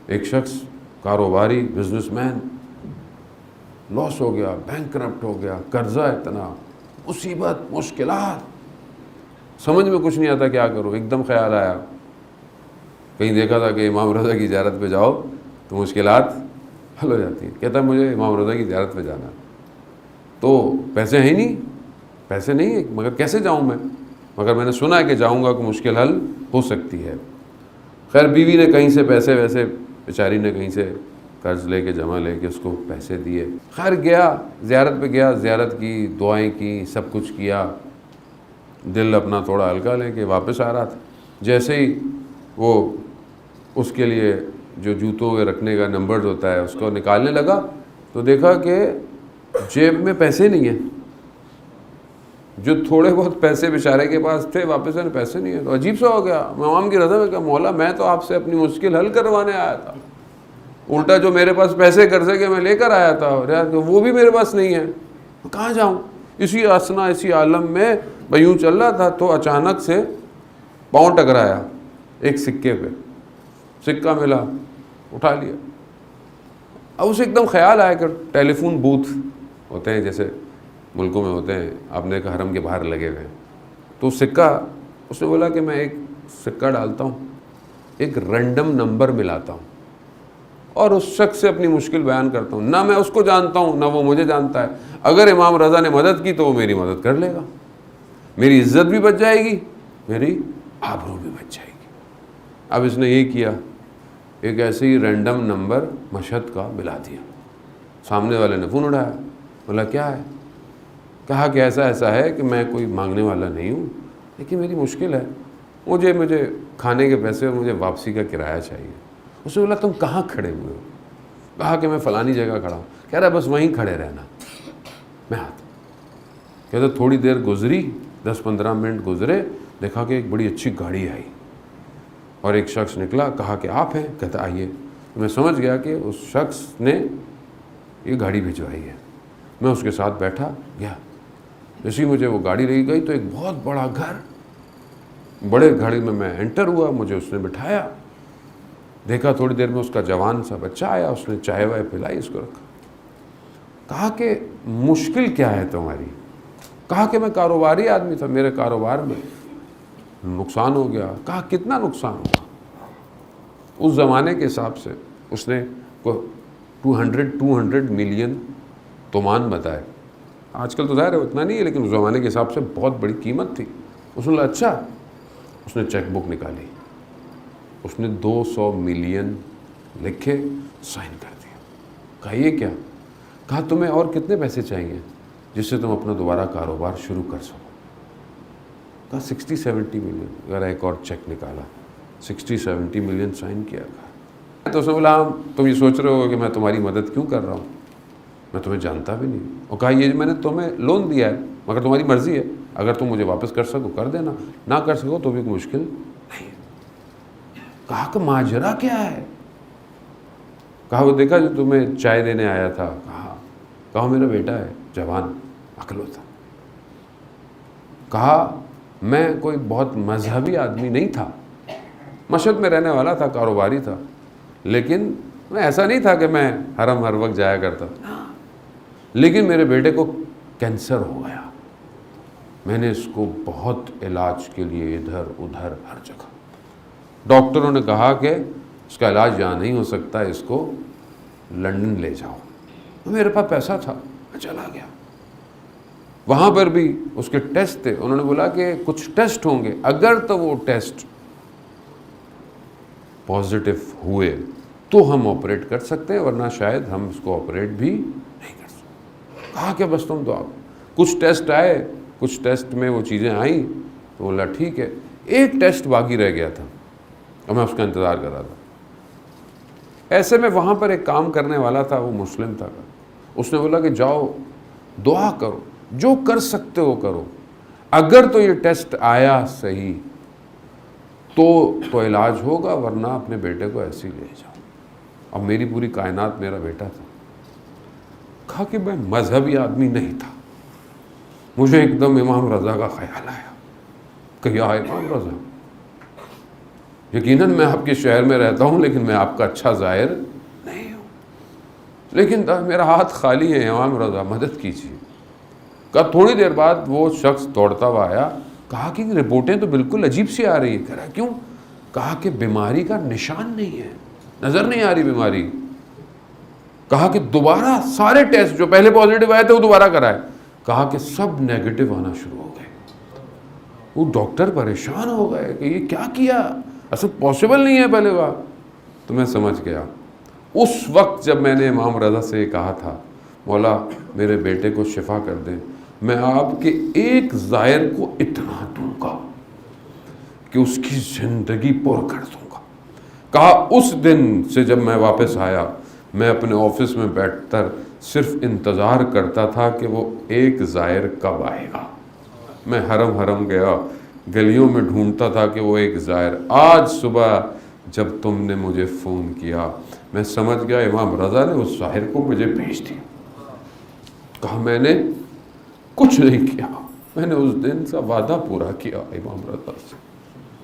ایک شخص کاروباری بزنس مین لاس ہو گیا، بینک کرپٹ ہو گیا، قرضہ اتنا، مصیبت، مشکلات، سمجھ میں کچھ نہیں آتا کیا کروں. ایک دم خیال آیا، کہیں دیکھا تھا کہ امام رضا کی زیارت پہ جاؤ تو مشکلات حل ہو جاتی ہیں. کہتا ہے مجھے امام رضا کی زیارت پہ جانا، تو پیسے ہیں نہیں، پیسے نہیں ہیں، مگر کیسے جاؤں میں، مگر میں نے سنا ہے کہ جاؤں گا کہ مشکل حل ہو سکتی ہے. خیر بیوی نے کہیں سے پیسے ویسے، بیچاری نے کہیں سے قرض لے کے جمع لے کے اس کو پیسے دیے. خیر گیا، زیارت پہ گیا، زیارت کی، دعائیں کی، سب کچھ کیا، دل اپنا تھوڑا ہلکا لے کے واپس آ رہا تھا. جیسے ہی وہ اس کے لیے جو جوتوں کے رکھنے کا نمبر ہوتا ہے اس کو نکالنے لگا تو دیکھا کہ جیب میں پیسے نہیں ہیں. جو تھوڑے بہت پیسے بیچارے کے پاس تھے واپس آنے پیسے نہیں ہیں. تو عجیب سا ہو گیا. امام کی رضا میں کہا مولا میں تو آپ سے اپنی مشکل حل کروانے آیا تھا، الٹا جو میرے پاس پیسے قرضے کے میں لے کر آیا تھا وہ بھی میرے پاس نہیں ہے، کہاں جاؤں. اسی اسنا، اسی عالم میں میں یوں چل رہا تھا تو اچانک سے پاؤں ٹکرایا ایک سکے پہ، سکہ ملا، اٹھا لیا. اب اسے ایک دم خیال آیا کہ ٹیلی فون بوتھ ہوتے ہیں جیسے ملکوں میں ہوتے ہیں، اپنے حرم کے باہر لگے ہوئے ہیں، تو سکہ، اس نے بولا کہ میں ایک سکہ ڈالتا ہوں، ایک رینڈم نمبر ملاتا ہوں اور اس شخص سے اپنی مشکل بیان کرتا ہوں. نہ میں اس کو جانتا ہوں نہ وہ مجھے جانتا ہے. اگر امام رضا نے مدد کی تو وہ میری مدد کر لے گا، میری عزت بھی بچ جائے گی، میری آبرو بھی بچ جائے گی. اب اس نے یہ کیا، ایک ایسے ہی رینڈم نمبر مشہد کا ملا دیا. سامنے والے نے فون اٹھایا، بولا کیا ہے؟ کہا کہ ایسا ہے کہ میں کوئی مانگنے والا نہیں ہوں لیکن میری مشکل ہے، مجھے کھانے کے پیسے اور مجھے واپسی کا کرایہ چاہیے. اس نے بولا تم کہاں کھڑے ہوئے ہو؟ کہا کہ میں فلانی جگہ کھڑا ہوں. کہہ رہا بس وہیں کھڑے رہنا، میں آتا ہوں. کہتا تھوڑی دیر گزری، 10-15 منٹ گزرے، دیکھا کہ ایک بڑی اچھی گاڑی آئی اور ایک شخص نکلا. کہا کہ آپ ہیں؟ کہتا آئیے. میں سمجھ گیا کہ اس شخص نے یہ گاڑی بھجوائی ہے. میں اس کے ساتھ بیٹھا گیا. جیسے ہی مجھے وہ گاڑی لے گئی تو ایک بہت بڑا گھر، بڑے گھر میں انٹر ہوا. مجھے اس نے بٹھایا، دیکھا تھوڑی دیر میں اس کا جوان سا بچہ آیا، اس نے چائے وائے پلائی، اس کو رکھا. کہا کہ مشکل کیا ہے تمہاری؟ کہا کہ میں کاروباری آدمی تھا، میرے کاروبار میں نقصان ہو گیا. کہا کتنا نقصان ہوا؟ اس زمانے کے حساب سے اس نے 200 ملین تومان بتائے. آج کل تو ظاہر ہے اتنا نہیں ہے لیکن اس زمانے کے حساب سے بہت بڑی قیمت تھی. اس نے بولا اچھا. اس نے چیک بک نکالی، اس نے 200 ملین لکھے، سائن کر دیا. کہا یہ کیا؟ کہا تمہیں اور کتنے پیسے چاہیے جس سے تم اپنا دوبارہ کاروبار شروع کر سکو؟ کہا 60-70 ملین. اگر ایک اور چیک نکالا، 60-70 ملین سائن کیا. کہا تو اس نے بولا تم یہ سوچ رہے ہو کہ میں تمہاری مدد کیوں کر رہا ہوں، میں تمہیں جانتا بھی نہیں. اور کہا یہ میں نے تمہیں لون دیا ہے مگر تمہاری مرضی ہے، اگر تم مجھے واپس کر سکو کر دینا، نہ کر سکو تو بھی کوئی مشکل نہیں. کہا کہ ماجرا کیا ہے؟ کہا وہ دیکھا جو تمہیں چائے دینے آیا تھا. کہا میرا بیٹا ہے، جوان عقل ہوتا. کہا میں کوئی بہت مذہبی آدمی نہیں تھا، مشہد میں رہنے والا تھا، کاروباری تھا، لیکن میں ایسا نہیں تھا کہ میں حرم ہر وقت جایا کرتا. لیکن میرے بیٹے کو کینسر ہو گیا، میں نے اس کو بہت علاج کے لیے ادھر ادھر ہر جگہ، ڈاکٹروں نے کہا کہ اس کا علاج یہاں نہیں ہو سکتا، اس کو لندن لے جاؤ. میرے پاس پیسہ تھا، میں چلا گیا. وہاں پر بھی اس کے ٹیسٹ تھے. انہوں نے بولا کہ کچھ ٹیسٹ ہوں گے، اگر تو وہ ٹیسٹ پازیٹیو ہوئے تو ہم آپریٹ کر سکتے ہیں، ورنہ شاید ہم اس کو آپریٹ بھی نہیں کر سکتے. کہا کہ بس تم دعا. کچھ ٹیسٹ آئے، کچھ ٹیسٹ میں وہ چیزیں آئیں تو بولا ٹھیک ہے. ایک ٹیسٹ باقی رہ گیا تھا اور میں اس کا انتظار کر رہا تھا. ایسے میں وہاں پر ایک کام کرنے والا تھا، وہ مسلم تھا. اس نے بولا کہ جاؤ دعا کرو، جو کر سکتے ہو کرو، اگر تو یہ ٹیسٹ آیا صحیح تو علاج ہوگا، ورنہ اپنے بیٹے کو ایسے ہی لے جاؤ. اب میری پوری کائنات میرا بیٹا تھا. کہا کہ میں مذہبی آدمی نہیں تھا، مجھے ایک دم امام رضا کا خیال آیا کہ یا امام رضا یقیناً میں آپ کے شہر میں رہتا ہوں لیکن میں آپ کا اچھا ظاہر نہیں ہوں، لیکن میرا ہاتھ خالی ہے امام رضا، مدد کیجیے۔ کہا تھوڑی دیر بعد وہ شخص دوڑتا ہوا آیا، کہا کہ رپورٹیں تو بالکل عجیب سی آ رہی ہیں۔ کہہ رہا کیوں؟ کہا کہ بیماری کا نشان نہیں ہے، نظر نہیں آ رہی بیماری۔ کہا کہ دوبارہ سارے ٹیسٹ جو پہلے پازیٹیو آئے تھے وہ دوبارہ کرائے، کہا کہ سب نیگیٹو آنا شروع ہو گئے۔ وہ ڈاکٹر پریشان ہو گئے کہ یہ کیا کیا، اصل پاسبل نہیں ہے پہلے بات۔ تو میں سمجھ گیا اس وقت جب میں نے امام رضا سے یہ کہا تھا مولا میرے بیٹے کو شفا کر دیں، میں آپ کے ایک زائر کو اتنا دوں گا کہ اس کی زندگی پر کر دوں گا۔ کہا اس دن سے جب میں واپس آیا میں اپنے آفس میں بیٹھ کر صرف انتظار کرتا تھا کہ وہ ایک زائر کب آئے گا۔ میں حرم گیا، گلیوں میں ڈھونڈتا تھا کہ وہ ایک زائر۔ آج صبح جب تم نے مجھے فون کیا میں سمجھ گیا امام رضا نے اس زائر کو مجھے بھیج دیا۔ کہا میں نے کچھ نہیں کیا، میں نے اس دن کا وعدہ پورا کیا امام رضا سے۔